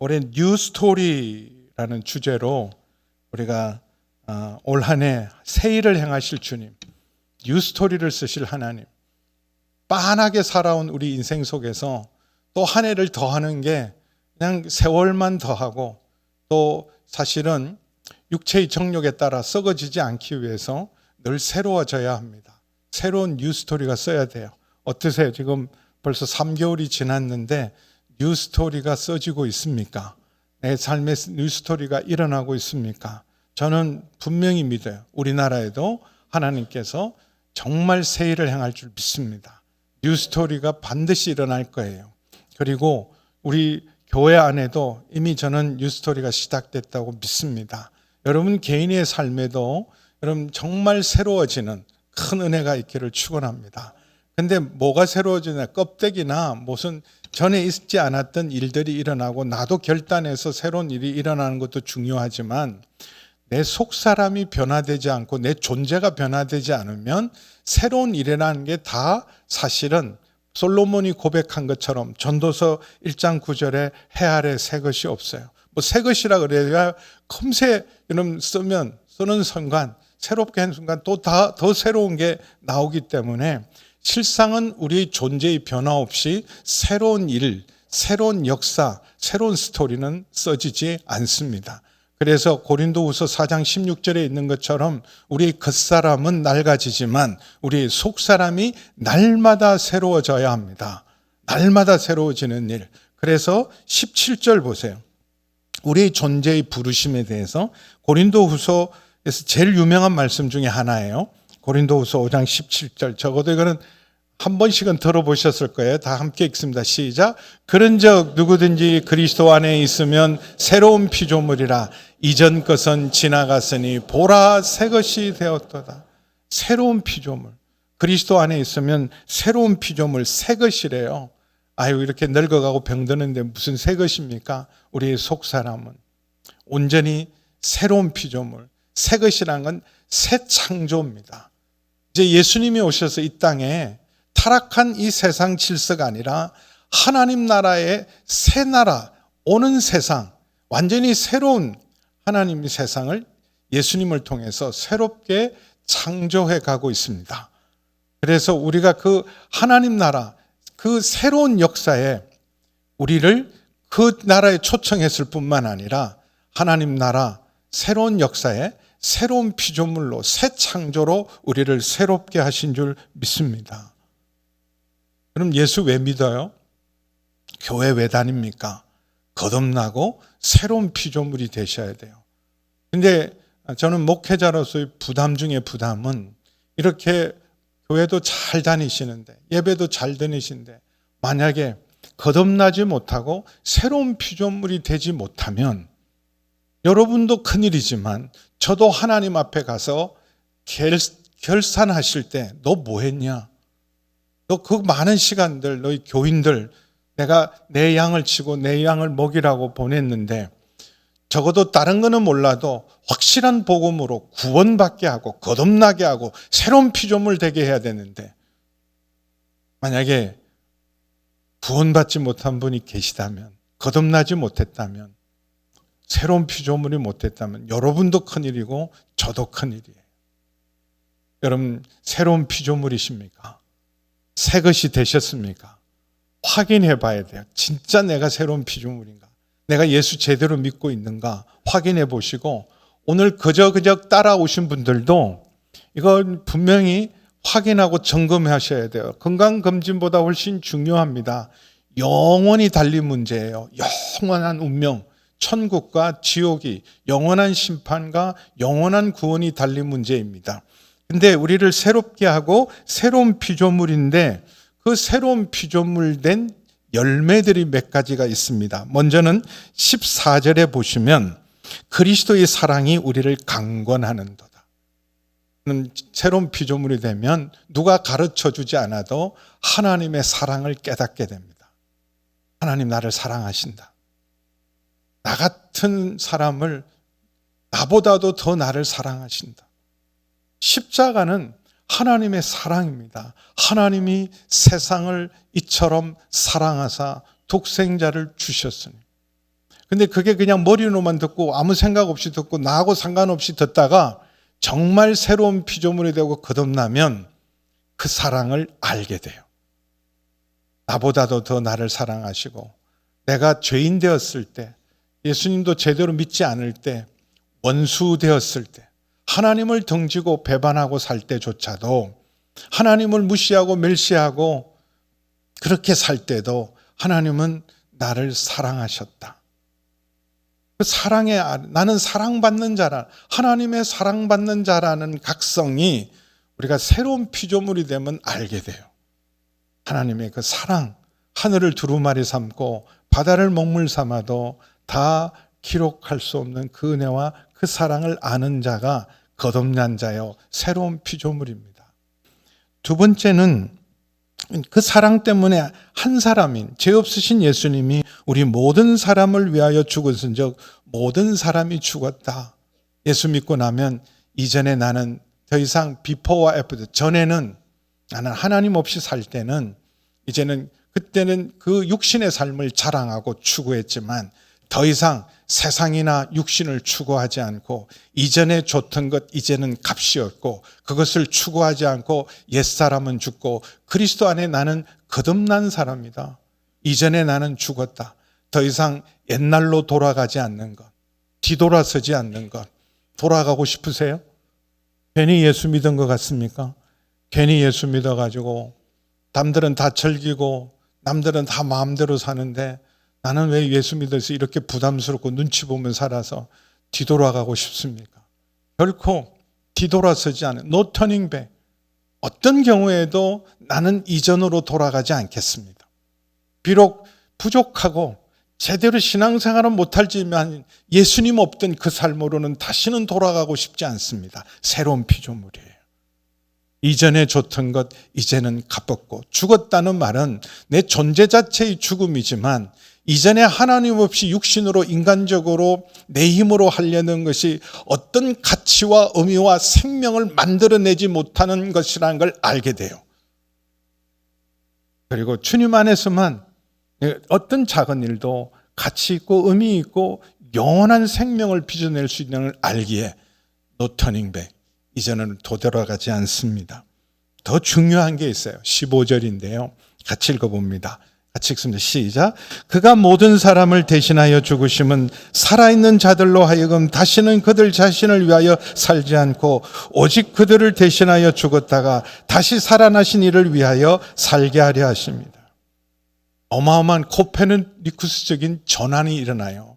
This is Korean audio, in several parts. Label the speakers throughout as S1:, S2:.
S1: 올해 뉴 스토리라는 주제로 우리가 올 한 해 새 일을 행하실 주님, 뉴 스토리를 쓰실 하나님, 빤하게 살아온 우리 인생 속에서 또 한 해를 더하는 게 그냥 세월만 더하고, 또 사실은 육체의 정욕에 따라 썩어지지 않기 위해서 늘 새로워져야 합니다. 새로운 뉴 스토리가 써야 돼요. 어떠세요? 지금 벌써 3개월이 지났는데 뉴 스토리가 써지고 있습니까? 내 삶의 뉴 스토리가 일어나고 있습니까? 저는 분명히 믿어요. 우리나라에도 하나님께서 정말 새 일을 행할 줄 믿습니다. 뉴 스토리가 반드시 일어날 거예요. 그리고 우리 교회 안에도 이미 저는 뉴 스토리가 시작됐다고 믿습니다. 여러분 개인의 삶에도 여러분 정말 새로워지는 큰 은혜가 있기를 축원합니다. 근데 뭐가 새로워지냐? 껍데기나 무슨 전에 있지 않았던 일들이 일어나고 나도 결단해서 새로운 일이 일어나는 것도 중요하지만 내 속사람이 변화되지 않고 내 존재가 변화되지 않으면 새로운 일이라는 게 다 사실은 솔로몬이 고백한 것처럼 전도서 1장 9절에 해 아래 새 것이 없어요. 뭐 새 것이라 그래야 컴새 이름 쓰는 순간, 새롭게 하는 순간 또 더 새로운 게 나오기 때문에 실상은 우리의 존재의 변화 없이 새로운 일, 새로운 역사, 새로운 스토리는 써지지 않습니다. 그래서 고린도후서 4장 16절에 있는 것처럼 우리의 겉사람은 낡아지지만 우리의 속사람이 날마다 새로워져야 합니다. 날마다 새로워지는 일. 그래서 17절 보세요. 우리의 존재의 부르심에 대해서 고린도후서에서 제일 유명한 말씀 중에 하나예요. 고린도후서 5장 17절. 적어도 이거는 한 번씩은 들어보셨을 거예요. 다 함께 읽습니다. 시작. 그런즉 누구든지 그리스도 안에 있으면 새로운 피조물이라. 이전 것은 지나갔으니 보라 새 것이 되었도다. 새로운 피조물. 그리스도 안에 있으면 새로운 피조물, 새 것이래요. 아유, 이렇게 늙어가고 병드는데 무슨 새 것입니까? 우리의 속사람은 온전히 새로운 피조물, 새 것이라는 건 새 창조입니다. 이제 예수님이 오셔서 이 땅에 타락한 이 세상 질서가 아니라 하나님 나라의 새 나라, 오는 세상, 완전히 새로운 하나님의 세상을 예수님을 통해서 새롭게 창조해 가고 있습니다. 그래서 우리가 그 하나님 나라, 그 새로운 역사에 우리를 그 나라에 초청했을 뿐만 아니라 하나님 나라 새로운 역사에 새로운 피조물로 새 창조로 우리를 새롭게 하신 줄 믿습니다. 그럼 예수 왜 믿어요? 교회 왜 다닙니까? 거듭나고 새로운 피조물이 되셔야 돼요. 근데 저는 목회자로서의 부담 중에 부담은 이렇게 교회도 잘 다니시는데 예배도 잘 다니시는데 만약에 거듭나지 못하고 새로운 피조물이 되지 못하면 여러분도 큰일이지만 저도 하나님 앞에 가서 결산하실 때 너 뭐 했냐? 너 그 많은 시간들 너희 교인들 내가 내 양을 치고 내 양을 먹이라고 보냈는데 적어도 다른 거는 몰라도 확실한 복음으로 구원받게 하고 거듭나게 하고 새로운 피조물 되게 해야 되는데 만약에 구원받지 못한 분이 계시다면 거듭나지 못했다면 새로운 피조물이 못했다면 여러분도 큰일이고 저도 큰일이에요. 여러분 새로운 피조물이십니까? 새 것이 되셨습니까? 확인해 봐야 돼요. 진짜 내가 새로운 피조물인가? 내가 예수 제대로 믿고 있는가? 확인해 보시고 오늘 그저 따라오신 분들도 이건 분명히 확인하고 점검하셔야 돼요. 건강검진보다 훨씬 중요합니다. 영원히 달린 문제예요. 영원한 운명, 천국과 지옥이 영원한 심판과 영원한 구원이 달린 문제입니다. 근데 우리를 새롭게 하고 새로운 피조물인데 그 새로운 피조물 된 열매들이 몇 가지가 있습니다. 먼저는 14절에 보시면 그리스도의 사랑이 우리를 강권하는도다. 새로운 피조물이 되면 누가 가르쳐 주지 않아도 하나님의 사랑을 깨닫게 됩니다. 하나님 나를 사랑하신다. 나 같은 사람을 나보다도 더 나를 사랑하신다. 십자가는 하나님의 사랑입니다. 하나님이 세상을 이처럼 사랑하사 독생자를 주셨으니 근데 그게 그냥 머리로만 듣고 아무 생각 없이 듣고 나하고 상관없이 듣다가 정말 새로운 피조물이 되고 거듭나면 그 사랑을 알게 돼요. 나보다도 더 나를 사랑하시고, 내가 죄인 되었을 때, 예수님도 제대로 믿지 않을 때, 원수 되었을 때, 하나님을 등지고 배반하고 살 때조차도, 하나님을 무시하고 멸시하고 그렇게 살 때도 하나님은 나를 사랑하셨다. 그 사랑에, 나는 사랑받는 자라, 하나님의 사랑받는 자라는 각성이 우리가 새로운 피조물이 되면 알게 돼요. 하나님의 그 사랑, 하늘을 두루마리 삼고 바다를 먹물 삼아도 다 기록할 수 없는 그 은혜와 그 사랑을 아는 자가 거듭난 자요, 새로운 피조물입니다. 두 번째는 그 사랑 때문에 한 사람인 죄 없으신 예수님이 우리 모든 사람을 위하여 죽으신즉 모든 사람이 죽었다. 예수 믿고 나면 이전에 나는 더 이상 비포와 애프터, 전에는 나는 하나님 없이 살 때는, 이제는 그때는 그 육신의 삶을 자랑하고 추구했지만 더 이상 세상이나 육신을 추구하지 않고 이전에 좋던 것 이제는 값이 없고 그것을 추구하지 않고 옛사람은 죽고 그리스도 안에 나는 거듭난 사람이다. 이전에 나는 죽었다. 더 이상 옛날로 돌아가지 않는 것, 뒤돌아서지 않는 것. 돌아가고 싶으세요? 괜히 예수 믿은 것 같습니까? 괜히 예수 믿어가지고 남들은 다 즐기고 남들은 다 마음대로 사는데 나는 왜 예수 믿어서 이렇게 부담스럽고 눈치 보면 살아서 뒤돌아가고 싶습니까? 결코 뒤돌아서지 않은 No turning back. 어떤 경우에도 나는 이전으로 돌아가지 않겠습니다. 비록 부족하고 제대로 신앙생활은 못할지만 예수님 없던 그 삶으로는 다시는 돌아가고 싶지 않습니다. 새로운 피조물이에요. 이전에 좋던 것 이제는 갚았고, 죽었다는 말은 내 존재 자체의 죽음이지만 이전에 하나님 없이 육신으로 인간적으로 내 힘으로 하려는 것이 어떤 가치와 의미와 생명을 만들어내지 못하는 것이라는 걸 알게 돼요. 그리고 주님 안에서만 어떤 작은 일도 가치 있고 의미 있고 영원한 생명을 빚어낼 수 있는 걸 알기에 No turning back. 이제는 되돌아가지 않습니다. 더 중요한 게 있어요. 15절인데요. 같이 읽어봅니다. 같이 읽습니다. 시작. 그가 모든 사람을 대신하여 죽으심은 살아있는 자들로 하여금 다시는 그들 자신을 위하여 살지 않고 오직 그들을 대신하여 죽었다가 다시 살아나신 이를 위하여 살게 하려 하십니다. 어마어마한 코페르니쿠스적인 전환이 일어나요.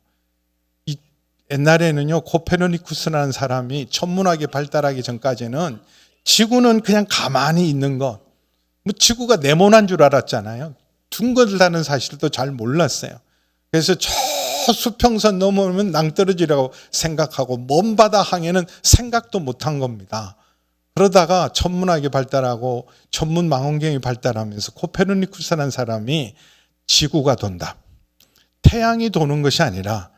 S1: 옛날에는요, 코페르니쿠스라는 사람이 천문학이 발달하기 전까지는 지구는 그냥 가만히 있는 것, 지구가 네모난 줄 알았잖아요. 둥글다는 사실도 잘 몰랐어요. 그래서 저 수평선 넘어오면 낭떠러지라고 생각하고 먼 바다 항해는 생각도 못한 겁니다. 그러다가 천문학이 발달하고 천문망원경이 발달하면서 코페르니쿠스라는 사람이 지구가 돈다, 태양이 도는 것이 아니라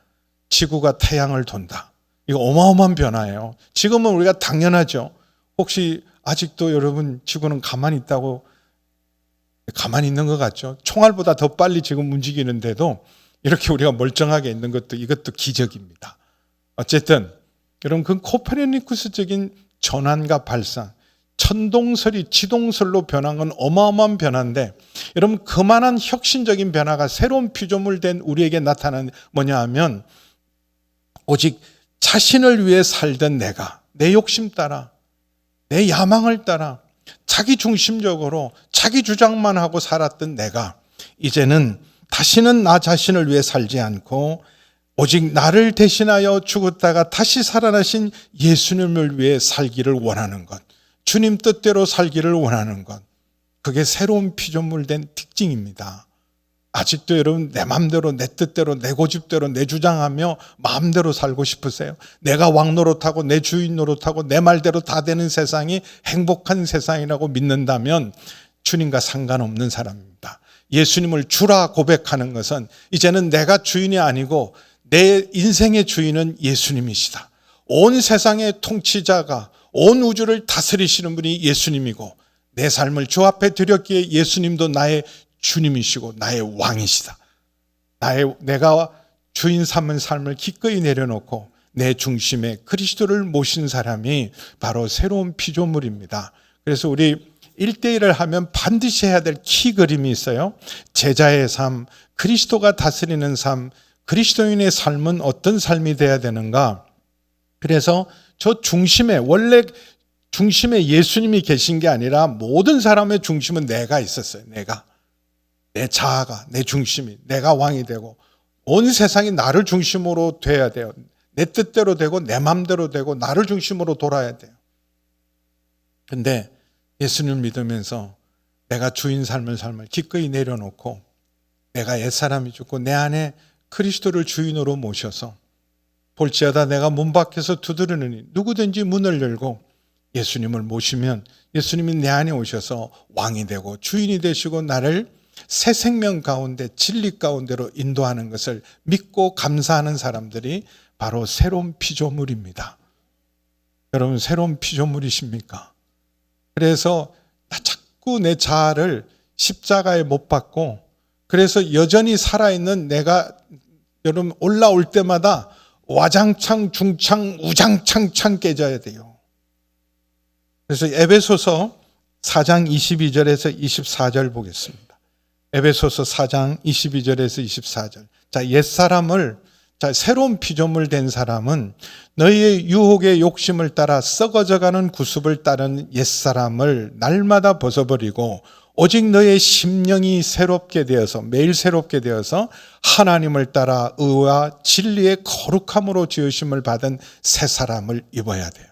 S1: 지구가 태양을 돈다. 이거 어마어마한 변화예요. 지금은 우리가 당연하죠. 혹시 아직도 여러분 지구는 가만히 있다고, 가만히 있는 것 같죠? 총알보다 더 빨리 지금 움직이는데도 이렇게 우리가 멀쩡하게 있는 것도, 이것도 기적입니다. 어쨌든 여러분, 그 코페르니쿠스적인 전환과 발상, 천동설이 지동설로 변한 건 어마어마한 변화인데, 여러분 그만한 혁신적인 변화가 새로운 피조물 된 우리에게 나타나는 뭐냐 하면, 오직 자신을 위해 살던 내가, 내 욕심 따라, 내 야망을 따라 자기 중심적으로 자기 주장만 하고 살았던 내가 이제는 다시는 나 자신을 위해 살지 않고 오직 나를 대신하여 죽었다가 다시 살아나신 예수님을 위해 살기를 원하는 것, 주님 뜻대로 살기를 원하는 것, 그게 새로운 피조물 된 특징입니다. 아직도 여러분 내 마음대로, 내 뜻대로, 내 고집대로, 내 주장하며 마음대로 살고 싶으세요? 내가 왕 노릇하고 내 주인 노릇하고 내 말대로 다 되는 세상이 행복한 세상이라고 믿는다면 주님과 상관없는 사람입니다. 예수님을 주라 고백하는 것은 이제는 내가 주인이 아니고 내 인생의 주인은 예수님이시다. 온 세상의 통치자가, 온 우주를 다스리시는 분이 예수님이고 내 삶을 주 앞에 드렸기에 예수님도 나의 주님이시고 나의 왕이시다. 내가 주인 삼은 삶을 기꺼이 내려놓고 내 중심에 그리스도를 모신 사람이 바로 새로운 피조물입니다. 그래서 우리 1대1을 하면 반드시 해야 될 키 그림이 있어요. 제자의 삶, 그리스도가 다스리는 삶, 그리스도인의 삶은 어떤 삶이 돼야 되는가? 그래서 저 중심에, 원래 중심에 예수님이 계신 게 아니라 모든 사람의 중심은 내가 있었어요. 내가. 내 자아가, 내 중심이, 내가 왕이 되고 온 세상이 나를 중심으로 돼야 돼요. 내 뜻대로 되고 내 맘대로 되고 나를 중심으로 돌아야 돼요. 근데 예수님을 믿으면서 내가 주인 삶을 기꺼이 내려놓고 내가 옛사람이 죽고 내 안에 그리스도를 주인으로 모셔서 볼지어다 내가 문 밖에서 두드리느니 누구든지 문을 열고 예수님을 모시면 예수님이 내 안에 오셔서 왕이 되고 주인이 되시고 나를 새 생명 가운데 진리 가운데로 인도하는 것을 믿고 감사하는 사람들이 바로 새로운 피조물입니다. 여러분 새로운 피조물이십니까? 그래서 자꾸 내 자아를 십자가에 못 박고 그래서 여전히 살아있는 내가 여러분 올라올 때마다 와장창 중창 우장창창 깨져야 돼요. 그래서 에베소서 4장 22절에서 24절 보겠습니다. 에베소서 4장 22절에서 24절. 자, 옛사람을 새로운 피조물 된 사람은 너희의 유혹의 욕심을 따라 썩어져가는 구습을 따른 옛사람을 날마다 벗어버리고 오직 너의 심령이 새롭게 되어서 매일 새롭게 되어서 하나님을 따라 의와 진리의 거룩함으로 지으심을 받은 새 사람을 입어야 돼요.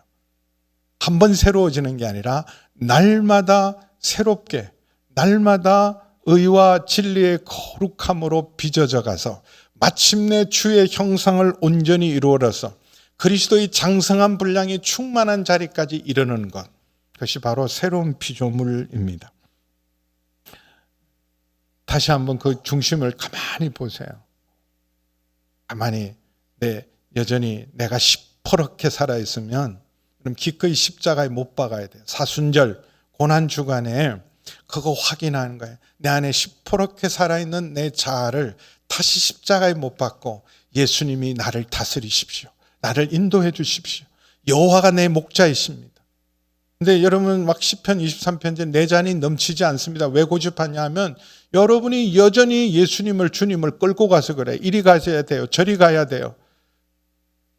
S1: 한 번 새로워지는 게 아니라 날마다 새롭게 날마다 의와 진리의 거룩함으로 빚어져 가서 마침내 주의 형상을 온전히 이루어서 그리스도의 장성한 분량이 충만한 자리까지 이르는 것. 그것이 바로 새로운 피조물입니다. 다시 한번 그 중심을 가만히 보세요. 가만히 여전히 내가 시퍼렇게 살아있으면 그럼 기꺼이 십자가에 못 박아야 돼요. 사순절 고난주간에 그거 확인하는 거예요. 내 안에 시퍼렇게 살아있는 내 자아를 다시 십자가에 못 박고 예수님이 나를 다스리십시오. 나를 인도해 주십시오. 여호와가 내 목자이십니다. 근데 여러분 막 시편 23편째 내 잔이 넘치지 않습니다. 왜 고집하냐 하면 여러분이 여전히 예수님을 주님을 끌고 가서 그래. 이리 가셔야 돼요. 저리 가야 돼요.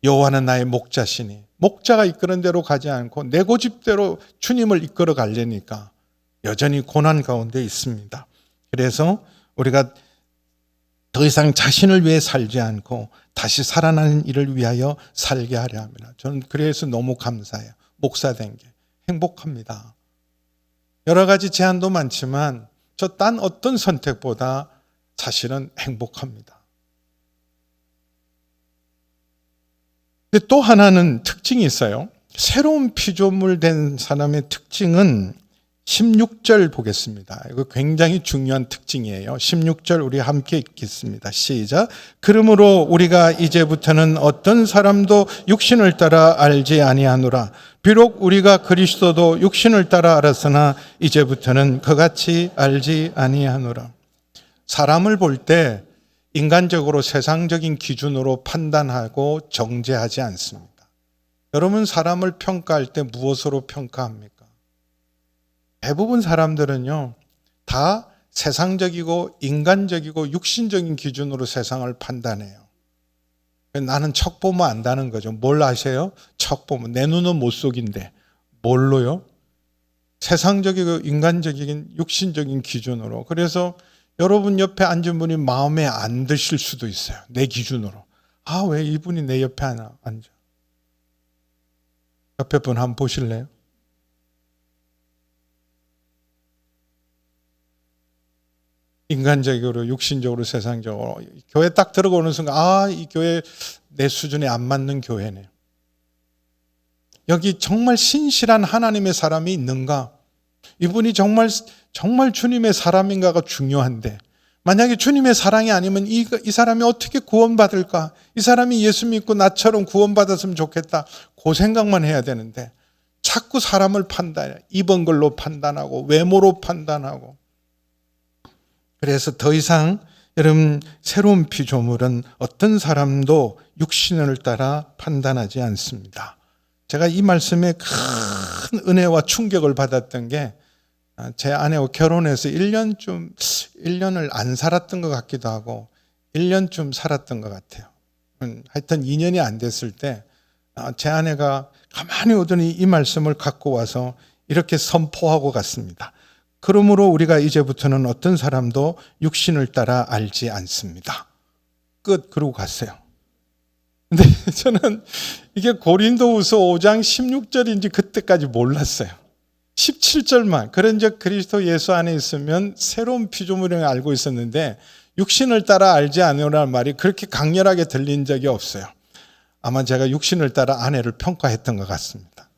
S1: 여호와는 나의 목자시니 목자가 이끄는 대로 가지 않고 내 고집대로 주님을 이끌어 가려니까 여전히 고난 가운데 있습니다. 그래서 우리가 더 이상 자신을 위해 살지 않고 다시 살아나는 일을 위하여 살게 하려 합니다. 저는 그래서 너무 감사해요. 목사 된 게 행복합니다. 여러 가지 제한도 많지만 저 딴 어떤 선택보다 사실은 행복합니다. 근데 또 하나는 특징이 있어요. 새로운 피조물 된 사람의 특징은 16절 보겠습니다. 이거 굉장히 중요한 특징이에요. 16절 우리 함께 읽겠습니다. 시작. 그러므로 우리가 이제부터는 어떤 사람도 육신을 따라 알지 아니하노라. 비록 우리가 그리스도도 육신을 따라 알았으나 이제부터는 그같이 알지 아니하노라. 사람을 볼 때 인간적으로 세상적인 기준으로 판단하고 정죄하지 않습니다. 여러분 사람을 평가할 때 무엇으로 평가합니까? 대부분 사람들은요, 다 세상적이고 인간적이고 육신적인 기준으로 세상을 판단해요. 나는 척 보면 안다는 거죠. 뭘 아세요? 척 보면. 내 눈은 못 속인데. 뭘로요? 세상적이고 인간적인 육신적인 기준으로. 그래서 여러분 옆에 앉은 분이 마음에 안 드실 수도 있어요. 내 기준으로. 아, 왜 이분이 내 옆에 앉아? 옆에 분 한번 보실래요? 인간적으로, 육신적으로, 세상적으로. 교회 딱 들어오는 순간, 아, 이 교회 내 수준에 안 맞는 교회네. 여기 정말 신실한 하나님의 사람이 있는가? 이분이 정말 주님의 사람인가가 중요한데, 만약에 주님의 사랑이 아니면 이 사람이 어떻게 구원받을까? 이 사람이 예수 믿고 나처럼 구원받았으면 좋겠다. 그 생각만 해야 되는데, 자꾸 사람을 판단해. 입은 걸로 판단하고, 외모로 판단하고, 그래서 더 이상 여러분, 새로운 피조물은 어떤 사람도 육신을 따라 판단하지 않습니다. 제가 이 말씀에 큰 은혜와 충격을 받았던 게 제 아내와 결혼해서 1년을 안 살았던 것 같기도 하고 1년쯤 살았던 것 같아요. 하여튼 2년이 안 됐을 때 제 아내가 가만히 오더니 이 말씀을 갖고 와서 이렇게 선포하고 갔습니다. 그러므로 우리가 이제부터는 어떤 사람도 육신을 따라 알지 않습니다. 끝. 그러고 갔어요. 근데 저는 이게 고린도후서 5장 16절인지 그때까지 몰랐어요. 17절만 그런즉 그리스도 예수 안에 있으면 새로운 피조물을 알고 있었는데 육신을 따라 알지 않으라는 말이 그렇게 강렬하게 들린 적이 없어요. 아마 제가 육신을 따라 아내를 평가했던 것 같습니다.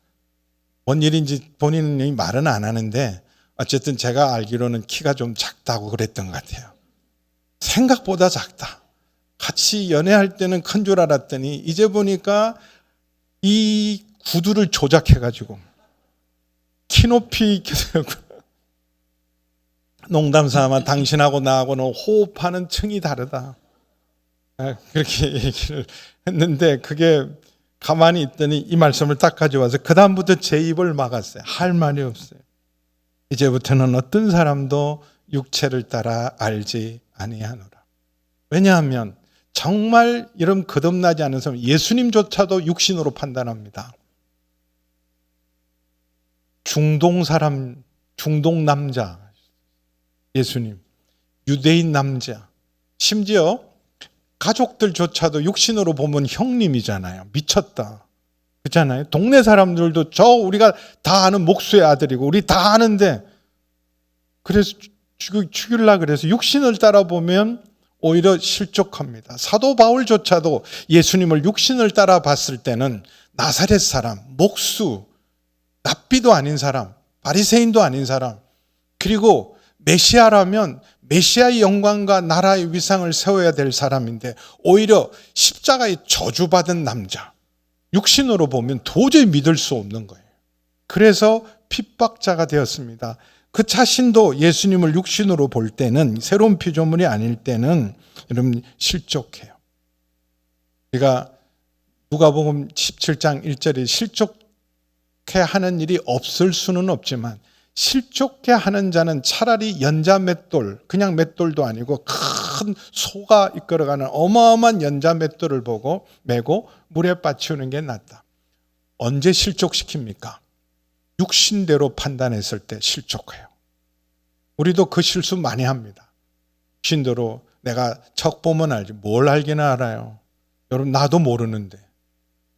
S1: 뭔 일인지 본인이 말은 안 하는데 어쨌든 제가 알기로는 키가 좀 작다고 그랬던 것 같아요. 생각보다 작다. 같이 연애할 때는 큰 줄 알았더니 이제 보니까 이 구두를 조작해가지고 키 높이 농담 삼아 당신하고 나하고는 호흡하는 층이 다르다. 그렇게 얘기를 했는데 그게 가만히 있더니 이 말씀을 딱 가져와서 그 다음부터 제 입을 막았어요. 할 말이 없어요. 이제부터는 어떤 사람도 육체를 따라 알지 아니하노라. 왜냐하면 정말 이런 거듭나지 않은 사람, 예수님조차도 육신으로 판단합니다. 중동 사람, 중동 남자, 예수님, 유대인 남자, 심지어 가족들조차도 육신으로 보면 형님이잖아요. 미쳤다. 그렇잖아요. 동네 사람들도 우리가 다 아는 목수의 아들이고 우리 다 아는데 그래서 죽이려고 그래서 육신을 따라 보면 오히려 실족합니다. 사도 바울조차도 예수님을 육신을 따라 봤을 때는 나사렛 사람, 목수, 랍비도 아닌 사람, 바리새인도 아닌 사람, 그리고 메시아라면 메시아의 영광과 나라의 위상을 세워야 될 사람인데 오히려 십자가에 저주받은 남자, 육신으로 보면 도저히 믿을 수 없는 거예요. 그래서 핍박자가 되었습니다. 그 자신도 예수님을 육신으로 볼 때는, 새로운 피조물이 아닐 때는 여러분 실족해요. 우리가 누가복음 17장 1절에 실족해 하는 일이 없을 수는 없지만 실족해 하는 자는 차라리 연자 맷돌, 그냥 맷돌도 아니고 큰 소가 이끌어가는 어마어마한 연자 맷돌을 보고 메고 물에 빠치우는 게 낫다. 언제 실족시킵니까? 육신대로 판단했을 때 실족해요. 우리도 그 실수 많이 합니다. 육신대로 내가 척 보면 알지 뭘 알기나 알아요. 여러분 나도 모르는데.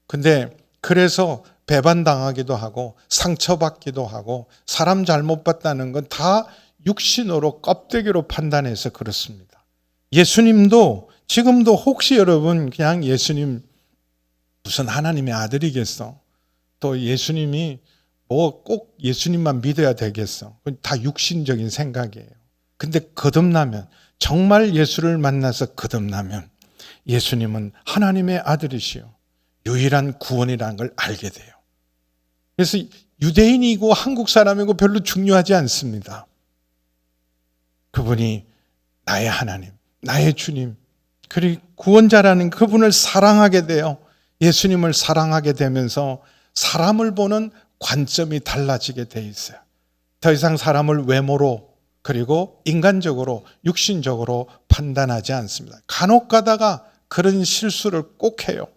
S1: 근데 그래서 배반당하기도 하고 상처받기도 하고 사람 잘못 봤다는 건 다 육신으로 껍데기로 판단해서 그렇습니다. 예수님도 지금도 혹시 여러분 그냥 예수님 무슨 하나님의 아들이겠어? 또 예수님이 뭐 꼭 예수님만 믿어야 되겠어? 그건 다 육신적인 생각이에요. 근데 거듭나면 정말 예수를 만나서 거듭나면 예수님은 하나님의 아들이시요 유일한 구원이라는 걸 알게 돼요. 그래서 유대인이고 한국 사람이고 별로 중요하지 않습니다. 그분이 나의 하나님, 나의 주님, 그리고 구원자라는 그분을 사랑하게 돼요. 예수님을 사랑하게 되면서 사람을 보는 관점이 달라지게 돼 있어요. 더 이상 사람을 외모로 그리고 인간적으로 육신적으로 판단하지 않습니다. 간혹 가다가 그런 실수를 꼭 해요.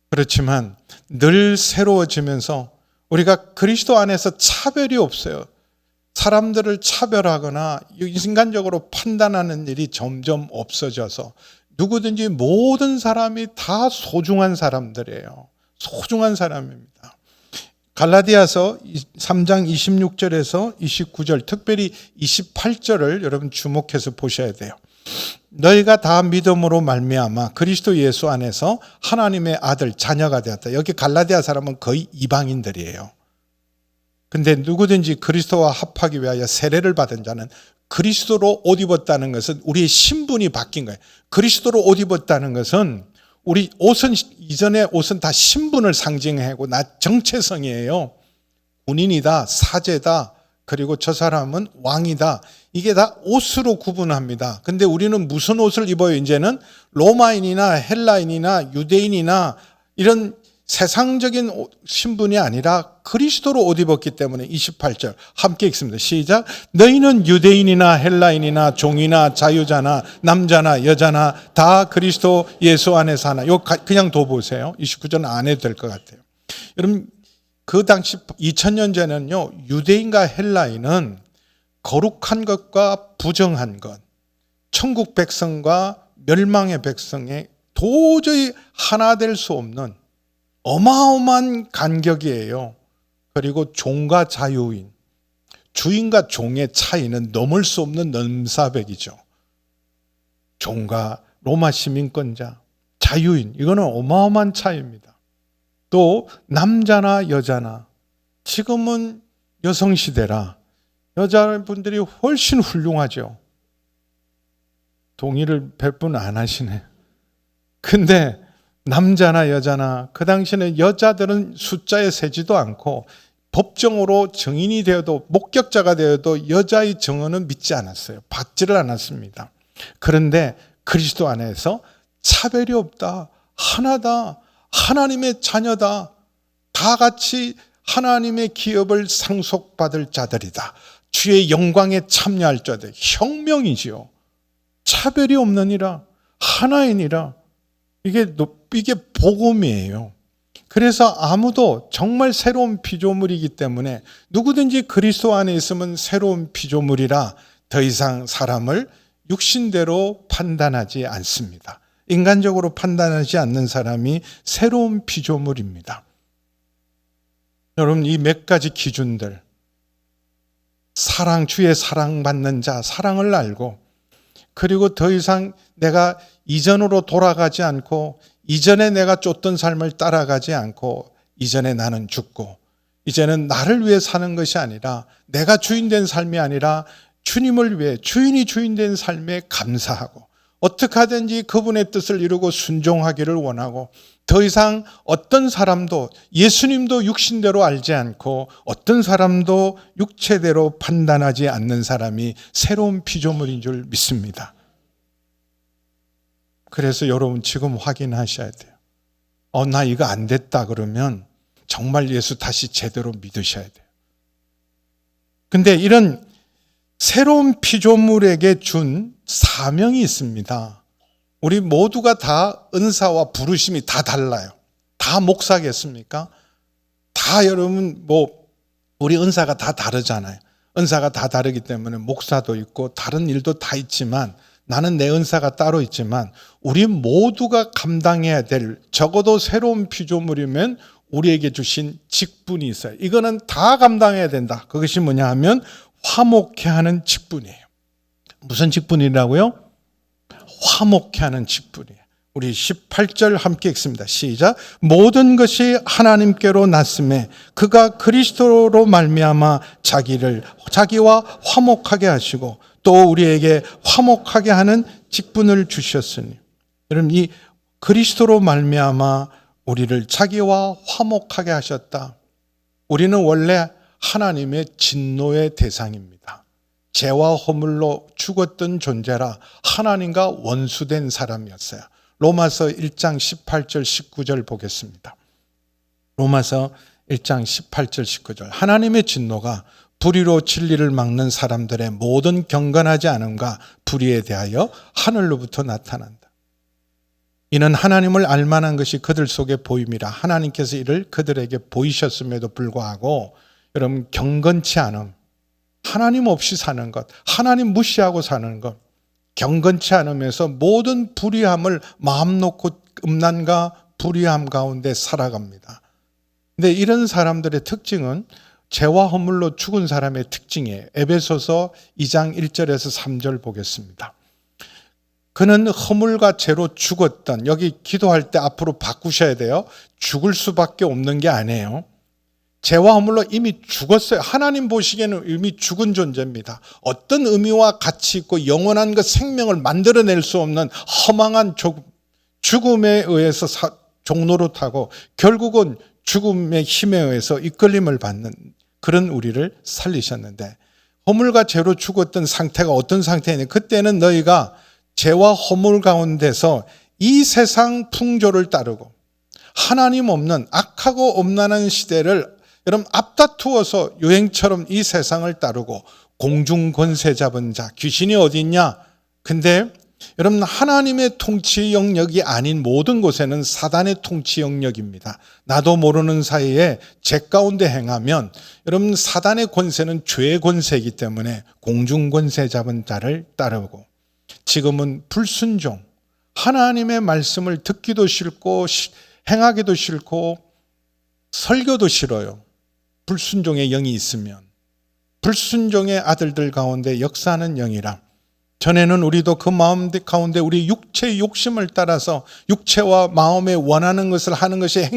S1: 그렇지만 늘 새로워지면서 우리가 그리스도 안에서 차별이 없어요. 사람들을 차별하거나 인간적으로 판단하는 일이 점점 없어져서 누구든지 모든 사람이 다 소중한 사람들이에요. 소중한 사람입니다. 갈라디아서 3장 26절에서 29절, 특별히 28절을 여러분 주목해서 보셔야 돼요. 너희가 다 믿음으로 말미암아 그리스도 예수 안에서 하나님의 아들, 자녀가 되었다. 여기 갈라디아 사람은 거의 이방인들이에요. 근데 누구든지 그리스도와 합하기 위하여 세례를 받은 자는 그리스도로 옷 입었다는 것은 우리의 신분이 바뀐 거예요. 그리스도로 옷 입었다는 것은 우리 옷은, 이전의 옷은 다 신분을 상징하고 나 정체성이에요. 군인이다, 사제다, 그리고 저 사람은 왕이다. 이게 다 옷으로 구분합니다. 근데 우리는 무슨 옷을 입어요? 이제는 로마인이나 헬라인이나 유대인이나 이런 세상적인 신분이 아니라 그리스도로 옷 입었기 때문에 28절 함께 읽습니다. 시작. 너희는 유대인이나 헬라인이나 종이나 자유자나 남자나 여자나 다 그리스도 예수 안에 사나. 이거 그냥 둬 보세요. 29절 안 해도 될 것 같아요. 여러분 그 당시 2000년 전에는요, 유대인과 헬라인은 거룩한 것과 부정한 것, 천국 백성과 멸망의 백성에 도저히 하나 될 수 없는 어마어마한 간격이에요. 그리고 종과 자유인, 주인과 종의 차이는 넘을 수 없는 넘사벽이죠. 종과 로마 시민권자, 자유인, 이거는 어마어마한 차이입니다. 또 남자나 여자나, 지금은 여성시대라 여자분들이 훨씬 훌륭하죠. 동의를 100분 안 하시네. 근데 남자나 여자나 그 당시에는 여자들은 숫자에 세지도 않고 법정으로 증인이 되어도 목격자가 되어도 여자의 증언은 믿지 않았어요. 받지를 않았습니다. 그런데 그리스도 안에서 차별이 없다. 하나다. 하나님의 자녀다. 다 같이 하나님의 기업을 상속받을 자들이다. 주의 영광에 참여할 자들. 혁명이지요. 차별이 없느니라. 하나이니라. 이게 복음이에요. 그래서 아무도 정말 새로운 피조물이기 때문에 누구든지 그리스도 안에 있으면 새로운 피조물이라 더 이상 사람을 육신대로 판단하지 않습니다. 인간적으로 판단하지 않는 사람이 새로운 피조물입니다. 여러분 이 몇 가지 기준들, 사랑, 주의 사랑받는 자, 사랑을 알고 그리고 더 이상 내가 이전으로 돌아가지 않고 이전에 내가 쫓던 삶을 따라가지 않고 이전에 나는 죽고 이제는 나를 위해 사는 것이 아니라 내가 주인된 삶이 아니라 주님을 위해 주인이 주인된 삶에 감사하고 어떻게 하든지 그분의 뜻을 이루고 순종하기를 원하고 더 이상 어떤 사람도 예수님도 육신대로 알지 않고 어떤 사람도 육체대로 판단하지 않는 사람이 새로운 피조물인 줄 믿습니다. 그래서 여러분 지금 확인하셔야 돼요. 나 이거 안 됐다 그러면 정말 예수 다시 제대로 믿으셔야 돼요. 근데 이런 새로운 피조물에게 준 사명이 있습니다. 우리 모두가 다 은사와 부르심이 다 달라요. 다 목사겠습니까? 다 여러분 우리 은사가 다 다르잖아요. 은사가 다 다르기 때문에 목사도 있고 다른 일도 다 있지만 나는 내 은사가 따로 있지만 우리 모두가 감당해야 될 적어도 새로운 피조물이면 우리에게 주신 직분이 있어요. 이거는 다 감당해야 된다. 그것이 뭐냐 하면 화목케 하는 직분이에요. 무슨 직분이라고요? 화목케 하는 직분이에요. 우리 18절 함께 읽습니다. 시작. 모든 것이 하나님께로 났음에 그가 그리스도로 말미암아 자기와 화목하게 하시고 또 우리에게 화목하게 하는 직분을 주셨으니. 여러분 이 그리스도로 말미암아 우리를 자기와 화목하게 하셨다. 우리는 원래 하나님의 진노의 대상입니다. 죄와 허물로 죽었던 존재라 하나님과 원수된 사람이었어요. 로마서 1장 18절 19절 보겠습니다. 로마서 1장 18절 19절. 하나님의 진노가 불의로 진리를 막는 사람들의 모든 경건하지 않음과 불의에 대하여 하늘로부터 나타난다. 이는 하나님을 알만한 것이 그들 속에 보임이라. 하나님께서 이를 그들에게 보이셨음에도 불구하고 여러분 경건치 않음, 하나님 없이 사는 것, 하나님 무시하고 사는 것, 경건치 않음에서 모든 불의함을 마음 놓고 음란과 불의함 가운데 살아갑니다. 근데 이런 사람들의 특징은 죄와 허물로 죽은 사람의 특징이에요. 에베소서 2장 1절에서 3절 보겠습니다. 그는 허물과 죄로 죽었던, 여기 기도할 때 앞으로 바꾸셔야 돼요. 죽을 수밖에 없는 게 아니에요. 죄와 허물로 이미 죽었어요. 하나님 보시기에는 이미 죽은 존재입니다. 어떤 의미와 가치 있고 영원한 그 생명을 만들어낼 수 없는 허망한 죽음에 의해서 종로로 타고 결국은 죽음의 힘에 의해서 이끌림을 받는 그런 우리를 살리셨는데 허물과 죄로 죽었던 상태가 어떤 상태냐? 그때는 너희가 죄와 허물 가운데서 이 세상 풍조를 따르고 하나님 없는 악하고 엄란한 시대를 여러분 앞다투어서 유행처럼 이 세상을 따르고 공중 권세 잡은 자, 귀신이 어디 있냐? 근데 여러분 하나님의 통치 영역이 아닌 모든 곳에는 사단의 통치 영역입니다. 나도 모르는 사이에 죄 가운데 행하면 여러분 사단의 권세는 죄의 권세이기 때문에 공중 권세 잡은 자를 따르고, 지금은 불순종, 하나님의 말씀을 듣기도 싫고 행하기도 싫고 설교도 싫어요. 불순종의 영이 있으면. 불순종의 아들들 가운데 역사하는 영이라. 전에는 우리도 그 마음 가운데 우리 육체의 욕심을 따라서 육체와 마음에 원하는 것을 하는 것이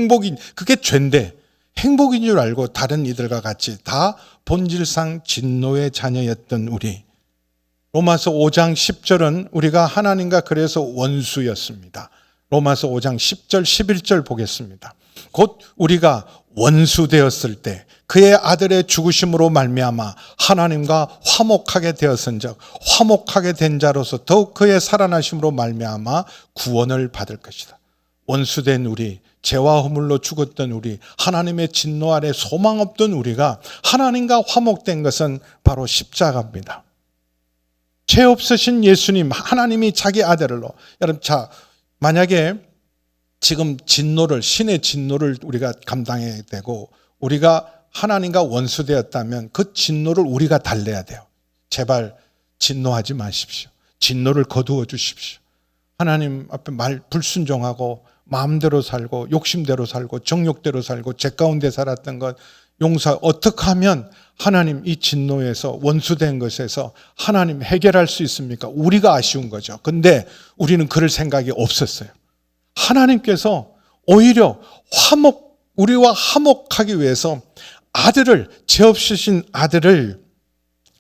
S1: 그게 죄인데 행복인 줄 알고 다른 이들과 같이 다 본질상 진노의 자녀였던 우리. 로마서 5장 10절은 우리가 하나님과 그래서 원수였습니다. 로마서 5장 10절 11절 보겠습니다. 곧 우리가 원수 되었을 때 그의 아들의 죽으심으로 말미암아 하나님과 화목하게 되었은즉 화목하게 된 자로서 더욱 그의 살아나심으로 말미암아 구원을 받을 것이다. 원수된 우리, 죄와 허물로 죽었던 우리, 하나님의 진노 아래 소망 없던 우리가 하나님과 화목된 것은 바로 십자가입니다. 죄 없으신 예수님, 하나님이 자기 아들로. 여러분, 자, 만약에 지금 진노를, 신의 진노를 우리가 감당해야 되고 우리가 하나님과 원수되었다면 그 진노를 우리가 달래야 돼요. 제발 진노하지 마십시오. 진노를 거두어 주십시오. 하나님 앞에 불순종하고 마음대로 살고 욕심대로 살고 정욕대로 살고 죄 가운데 살았던 것 어떻게 하면 하나님 이 진노에서 원수된 것에서 하나님 해결할 수 있습니까? 우리가 아쉬운 거죠. 근데 우리는 그럴 생각이 없었어요. 하나님께서 오히려 우리와 화목하기 위해서 죄 없으신 아들을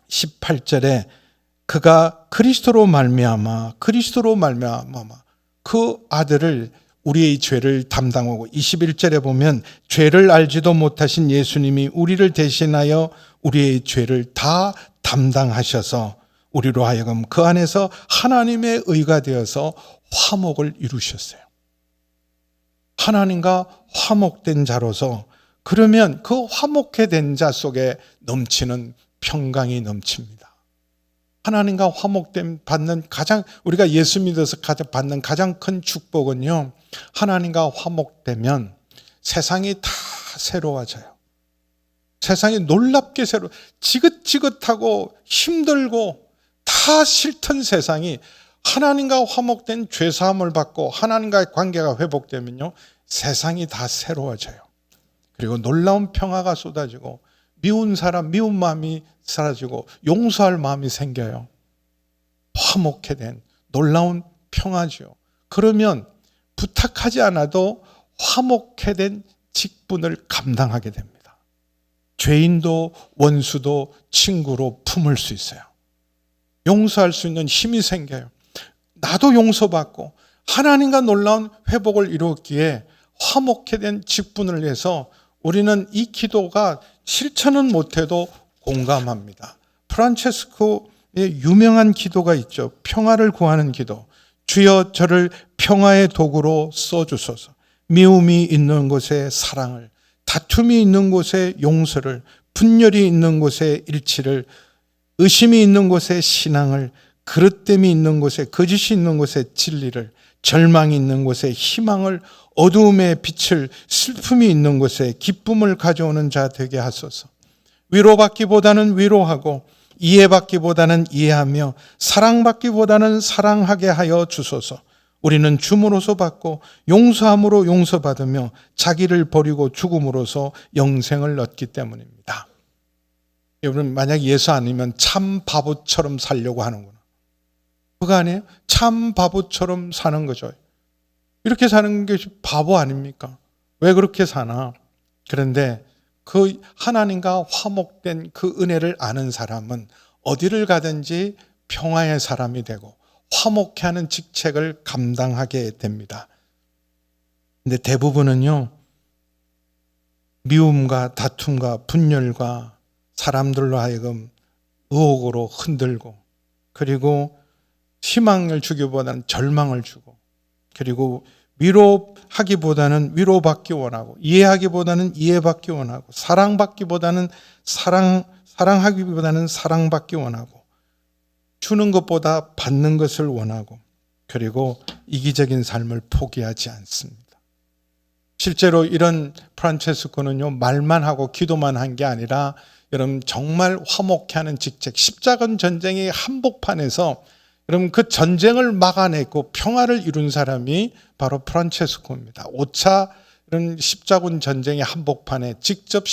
S1: 18절에 그가 그리스도로 말미암아 그 아들을 우리의 죄를 담당하고, 21절에 보면 죄를 알지도 못하신 예수님이 우리를 대신하여 우리의 죄를 다 담당하셔서 우리로 하여금 그 안에서 하나님의 의가 되어서 화목을 이루셨어요. 하나님과 화목된 자로서, 그러면 그 화목해 된 자 속에 넘치는 평강이 넘칩니다. 하나님과 화목됨 받는 우리가 예수 믿어서 받는 가장 큰 축복은요, 하나님과 화목되면 세상이 다 새로워져요. 세상이 놀랍게 지긋지긋하고 힘들고 다 싫던 세상이 하나님과 화목된 죄사함을 받고 하나님과의 관계가 회복되면요, 세상이 다 새로워져요. 그리고 놀라운 평화가 쏟아지고 미운 마음이 사라지고 용서할 마음이 생겨요. 화목해 된 놀라운 평화죠. 그러면 부탁하지 않아도 화목해 된 직분을 감당하게 됩니다. 죄인도 원수도 친구로 품을 수 있어요. 용서할 수 있는 힘이 생겨요. 나도 용서받고 하나님과 놀라운 회복을 이루었기에 화목해 된 직분을 위해서 우리는 이 기도가 실천은 못해도 공감합니다. 프란체스코의 유명한 기도가 있죠. 평화를 구하는 기도. 주여 저를 평화의 도구로 써주소서. 미움이 있는 곳에 사랑을, 다툼이 있는 곳에 용서를, 분열이 있는 곳에 일치를, 의심이 있는 곳에 신앙을, 그릇됨이 있는 곳에, 거짓이 있는 곳에 진리를, 절망이 있는 곳에 희망을, 어두움의 빛을, 슬픔이 있는 곳에 기쁨을 가져오는 자 되게 하소서. 위로받기보다는 위로하고 이해받기보다는 이해하며 사랑받기보다는 사랑하게 하여 주소서. 우리는 줌으로서 받고 용서함으로 용서받으며 자기를 버리고 죽음으로써 영생을 얻기 때문입니다. 여러분, 만약 예수 아니면 참 바보처럼 살려고 하는구나. 그거 아니에요? 참 바보처럼 사는 거죠. 이렇게 사는 것이 바보 아닙니까? 왜 그렇게 사나? 그런데 그 하나님과 화목된 그 은혜를 아는 사람은 어디를 가든지 평화의 사람이 되고 화목해하는 직책을 감당하게 됩니다. 근데 대부분은요, 미움과 다툼과 분열과 사람들로 하여금 의혹으로 흔들고, 그리고 희망을 주기보다는 절망을 주고, 그리고 위로하기보다는 위로받기 원하고, 이해하기보다는 이해받기 원하고, 사랑하기보다는 사랑받기 원하고, 주는 것보다 받는 것을 원하고, 그리고 이기적인 삶을 포기하지 않습니다. 실제로 이런 프란체스코는요, 말만 하고 기도만 한 게 아니라 여러분 정말 화목해 하는 직책, 십자가 전쟁의 한복판에서 여러분 그 전쟁을 막아내고 평화를 이룬 사람이 바로 프란체스코입니다. 5차 이런 십자군 전쟁의 한복판에 직접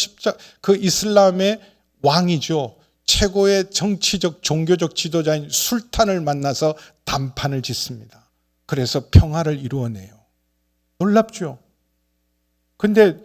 S1: 그 이슬람의 왕이죠. 최고의 정치적 종교적 지도자인 술탄을 만나서 담판을 짓습니다. 그래서 평화를 이루어내요. 놀랍죠? 근데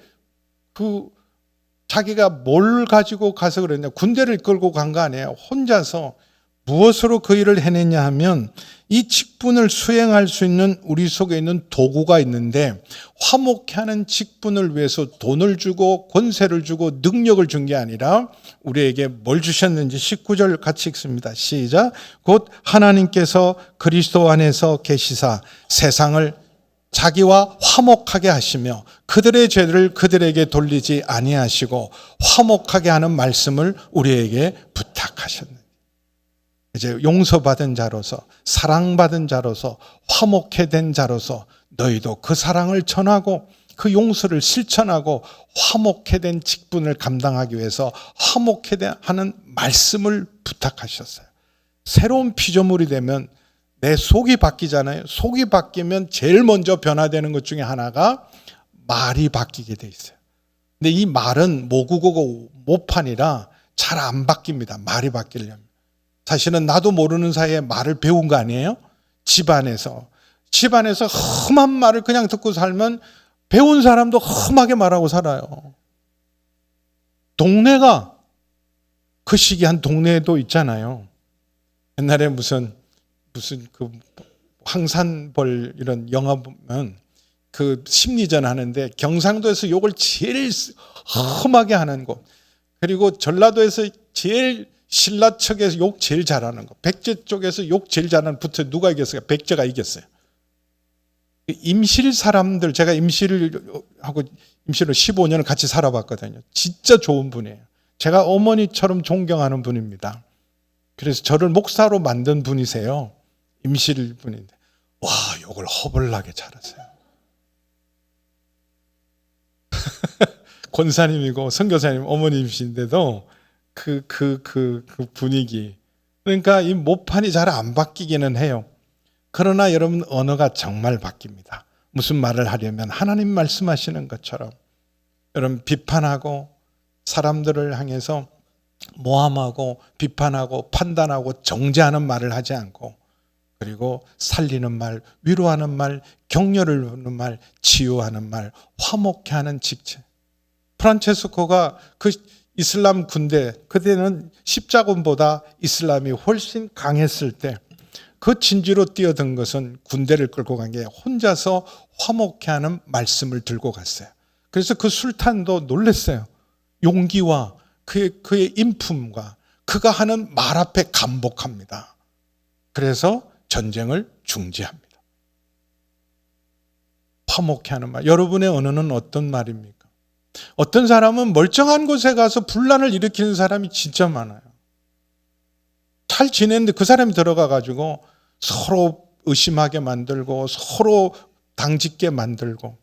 S1: 자기가 뭘 가지고 가서 그랬냐? 군대를 끌고 간 거 아니에요. 혼자서 무엇으로 그 일을 해냈냐 하면 이 직분을 수행할 수 있는 우리 속에 있는 도구가 있는데, 화목해하는 직분을 위해서 돈을 주고 권세를 주고 능력을 준 게 아니라 우리에게 뭘 주셨는지 19절 같이 읽습니다. 시작. 곧 하나님께서 그리스도 안에서 계시사 세상을 자기와 화목하게 하시며 그들의 죄를 그들에게 돌리지 아니하시고 화목하게 하는 말씀을 우리에게 부탁하셨네. 이제 용서받은 자로서, 사랑받은 자로서, 화목해 된 자로서 너희도 그 사랑을 전하고 그 용서를 실천하고 화목해 된 직분을 감당하기 위해서 화목해 하는 말씀을 부탁하셨어요. 새로운 피조물이 되면 내 속이 바뀌잖아요. 속이 바뀌면 제일 먼저 변화되는 것 중에 하나가 말이 바뀌게 돼 있어요. 근데 이 말은 모국어고 모판이라 잘 안 바뀝니다. 말이 바뀌려면. 사실은 나도 모르는 사이에 말을 배운 거 아니에요? 집안에서 험한 말을 그냥 듣고 살면 배운 사람도 험하게 말하고 살아요. 동네가 그 시기 한 동네도 있잖아요. 옛날에 무슨 그 황산벌 이런 영화 보면 그 심리전 하는데 경상도에서 욕을 제일 험하게 하는 곳, 그리고 전라도에서 제일 신라척에서 욕 제일 잘하는 거, 백제 쪽에서 욕 제일 잘하는 부터 누가 이겼어요? 백제가 이겼어요. 임실 사람들, 제가 임실로 15년을 같이 살아봤거든요. 진짜 좋은 분이에요. 제가 어머니처럼 존경하는 분입니다. 그래서 저를 목사로 만든 분이세요. 임실 분인데, 와, 욕을 허벌나게 잘하세요. 권사님이고 선교사님 어머님이신데도 그 분위기. 그러니까 이 모판이 잘 안 바뀌기는 해요. 그러나 여러분 언어가 정말 바뀝니다. 무슨 말을 하려면 하나님 말씀하시는 것처럼 여러분 비판하고 사람들을 향해서 모함하고 비판하고 판단하고 정죄하는 말을 하지 않고, 그리고 살리는 말, 위로하는 말, 격려를 주는 말, 치유하는 말, 화목해 하는 직책. 프란체스코가 그 이슬람 군대, 그때는 십자군보다 이슬람이 훨씬 강했을 때 그 진지로 뛰어든 것은 군대를 끌고 간 게 혼자서 화목해 하는 말씀을 들고 갔어요. 그래서 그 술탄도 놀랐어요. 용기와 그의 인품과 그가 하는 말 앞에 감복합니다. 그래서 전쟁을 중지합니다. 화목해 하는 말. 여러분의 언어는 어떤 말입니까? 어떤 사람은 멀쩡한 곳에 가서 분란을 일으키는 사람이 진짜 많아요. 잘 지냈는데 그 사람이 들어가가지고 서로 의심하게 만들고 서로 당짓게 만들고,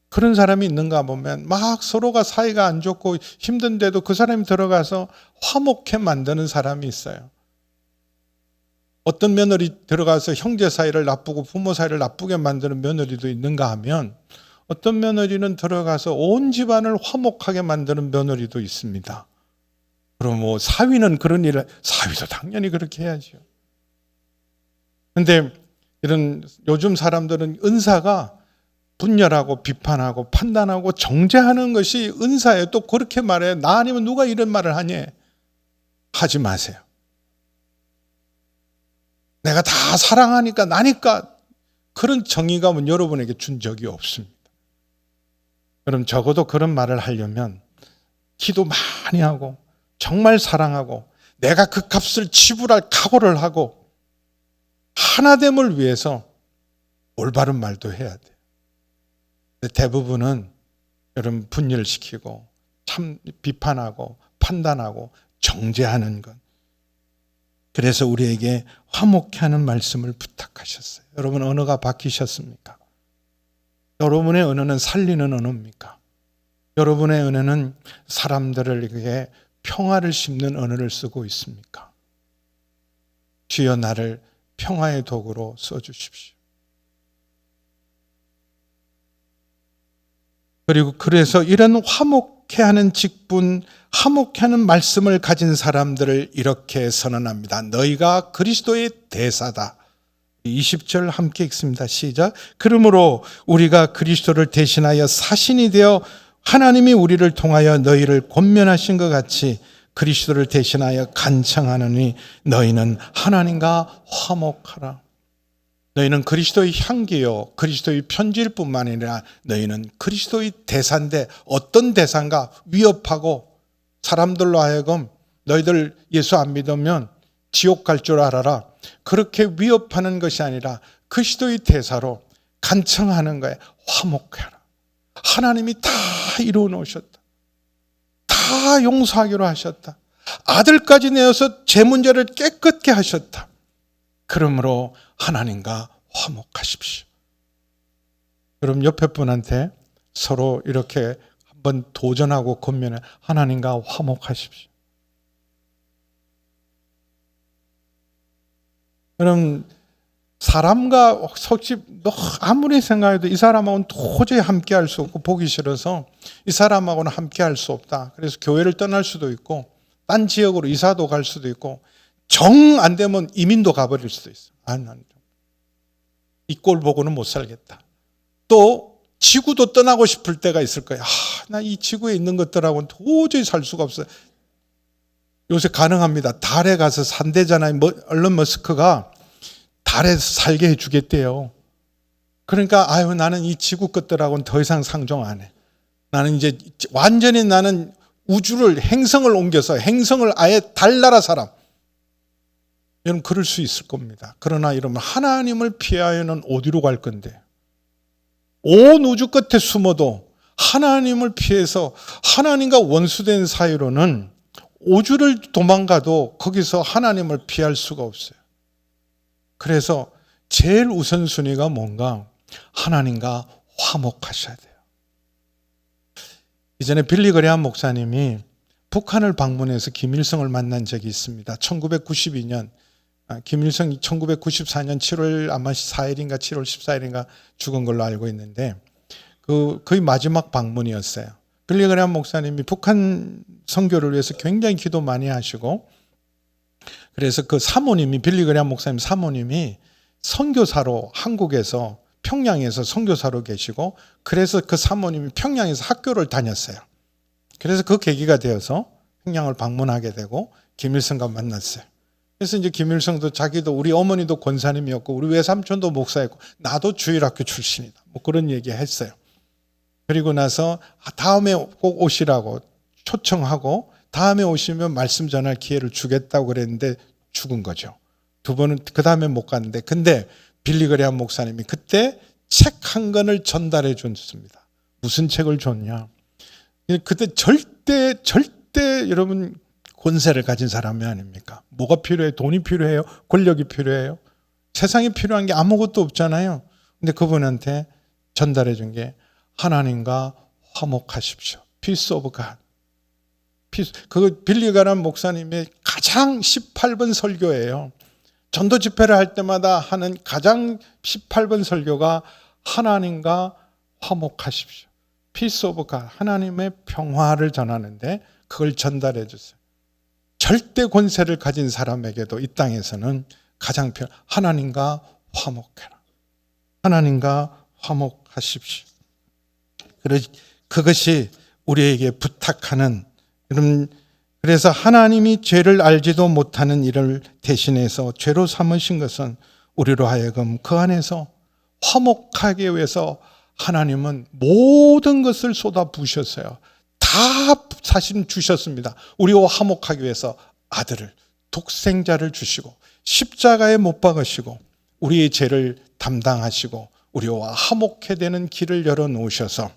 S1: 그런 사람이 있는가 보면 막 서로가 사이가 안 좋고 힘든데도 그 사람이 들어가서 화목해 만드는 사람이 있어요. 어떤 며느리 들어가서 형제 사이를 나쁘고 부모 사이를 나쁘게 만드는 며느리도 있는가 하면, 어떤 며느리는 들어가서 온 집안을 화목하게 만드는 며느리도 있습니다. 그럼 뭐 사위는 그런 일을, 사위도 당연히 그렇게 해야죠. 그런데 이런 요즘 사람들은 은사가 분열하고 비판하고 판단하고 정죄하는 것이 은사예요. 또 그렇게 말해요. 나 아니면 누가 이런 말을 하니? 하지 마세요. 내가 다 사랑하니까 나니까, 그런 정의감은 여러분에게 준 적이 없습니다. 여러분 적어도 그런 말을 하려면 기도 많이 하고 정말 사랑하고 내가 그 값을 지불할 각오를 하고 하나됨을 위해서 올바른 말도 해야 돼요. 대부분은 여러분 분열시키고 참 비판하고 판단하고 정죄하는 것. 그래서 우리에게 화목케 하는 말씀을 부탁하셨어요. 여러분 언어가 바뀌셨습니까? 여러분의 언어는 살리는 언어입니까? 여러분의 언어는 사람들에게 평화를 심는 언어를 쓰고 있습니까? 주여 나를 평화의 도구로 써주십시오. 그리고 그래서 이런 화목케 하는 직분, 화목케 하는 말씀을 가진 사람들을 이렇게 선언합니다. 너희가 그리스도의 대사다. 20절 함께 읽습니다. 시작. 그러므로 우리가 그리스도를 대신하여 사신이 되어 하나님이 우리를 통하여 너희를 권면하신 것 같이 그리스도를 대신하여 간청하느니 너희는 하나님과 화목하라. 너희는 그리스도의 향기요 그리스도의 편지일 뿐만 아니라 너희는 그리스도의 대사인데 어떤 대사인가? 위협하고 사람들로 하여금 너희들 예수 안 믿으면 지옥 갈 줄 알아라. 그렇게 위협하는 것이 아니라 그리스도의 대사로 간청하는 거예요. 화목해라. 하나님이 다 이루어 놓으셨다. 다 용서하기로 하셨다. 아들까지 내어서 제 문제를 깨끗게 하셨다. 그러므로 하나님과 화목하십시오. 그럼 옆에 분한테 서로 이렇게 한번 도전하고 권면해. 하나님과 화목하십시오. 그럼 사람과 솔직히 아무리 생각해도 이 사람하고는 도저히 함께 할 수 없고 보기 싫어서 이 사람하고는 함께 할 수 없다. 그래서 교회를 떠날 수도 있고 딴 지역으로 이사도 갈 수도 있고 정 안 되면 이민도 가버릴 수도 있어. 이 꼴 보고는 못 살겠다. 또 지구도 떠나고 싶을 때가 있을 거야. 나 이 지구에 있는 것들하고는 도저히 살 수가 없어요. 요새 가능합니다. 달에 가서 산대잖아요. 얼른 머스크가 달에 살게 해주겠대요. 그러니까 나는 이 지구 것들하고는 더 이상 상종 안 해. 나는 이제 완전히 나는 우주를 행성을 옮겨서 행성을 아예 달나라 사람. 여러분 그럴 수 있을 겁니다. 그러나 이러면 하나님을 피하여는 어디로 갈 건데? 온 우주 끝에 숨어도 하나님을 피해서 하나님과 원수된 사이로는 우주를 도망가도 거기서 하나님을 피할 수가 없어요. 그래서 제일 우선순위가 뭔가? 하나님과 화목하셔야 돼요. 이전에 빌리 그레함 목사님이 북한을 방문해서 김일성을 만난 적이 있습니다. 1992년 김일성이 1994년 7월 아마 4일인가 7월 14일인가 죽은 걸로 알고 있는데 거의 마지막 방문이었어요. 빌리 그레함 목사님이 북한 선교를 위해서 굉장히 기도 많이 하시고 그래서 그 사모님이 빌리 그레함 목사님 사모님이 선교사로 한국에서 평양에서 선교사로 계시고 그래서 그 사모님이 평양에서 학교를 다녔어요. 그래서 그 계기가 되어서 평양을 방문하게 되고 김일성과 만났어요. 그래서 이제 김일성도 자기도 우리 어머니도 권사님이었고 우리 외삼촌도 목사였고 나도 주일학교 출신이다. 뭐 그런 얘기 했어요. 그리고 나서 다음에 꼭 오시라고 초청하고 다음에 오시면 말씀 전할 기회를 주겠다고 그랬는데 죽은 거죠. 두 번은 그 다음에 못 갔는데 근데 빌리 그레함 목사님이 그때 책 한 권을 전달해 줬습니다. 무슨 책을 줬냐? 그때 절대 여러분 권세를 가진 사람이 아닙니까? 뭐가 필요해요? 돈이 필요해요? 권력이 필요해요? 세상에 필요한 게 아무것도 없잖아요. 근데 그분한테 전달해 준 게 하나님과 화목하십시오. Peace of God. 그 빌리 그레함 목사님의 가장 18번 설교예요. 전도 집회를 할 때마다 하는 가장 18번 설교가 하나님과 화목하십시오. Peace of God. 하나님의 평화를 전하는데 그걸 전달해 주세요. 절대 권세를 가진 사람에게도 이 땅에서는 가장 필요한 하나님과 화목해라. 하나님과 화목하십시오. 그것이 우리에게 부탁하는 그래서 하나님이 죄를 알지도 못하는 이를 대신해서 죄로 삼으신 것은 우리로 하여금 그 안에서 화목하게 위해서 하나님은 모든 것을 쏟아부으셨어요. 다 사실 주셨습니다. 우리와 화목하기 위해서 아들을 독생자를 주시고 십자가에 못 박으시고 우리의 죄를 담당하시고 우리와 화목해 되는 길을 열어놓으셔서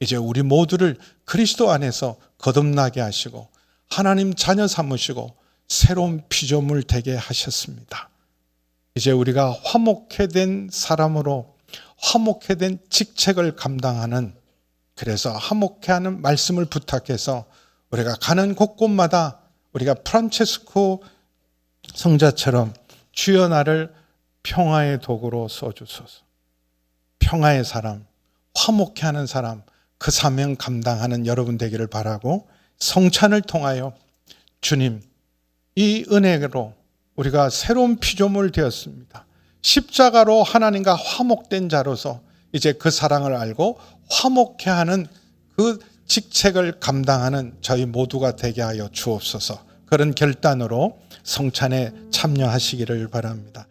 S1: 이제 우리 모두를 그리스도 안에서 거듭나게 하시고 하나님 자녀 삼으시고 새로운 피조물 되게 하셨습니다. 이제 우리가 화목해 된 사람으로 화목해 된 직책을 감당하는, 그래서 화목해 하는 말씀을 부탁해서 우리가 가는 곳곳마다 우리가 프란체스코 성자처럼 주여 나를 평화의 도구로 써주소서. 평화의 사람, 화목해 하는 사람, 그 사명 감당하는 여러분 되기를 바라고, 성찬을 통하여 주님, 이 은혜로 우리가 새로운 피조물 되었습니다. 십자가로 하나님과 화목된 자로서 이제 그 사랑을 알고 화목해 하는 그 직책을 감당하는 저희 모두가 되게 하여 주옵소서. 그런 결단으로 성찬에 참여하시기를 바랍니다.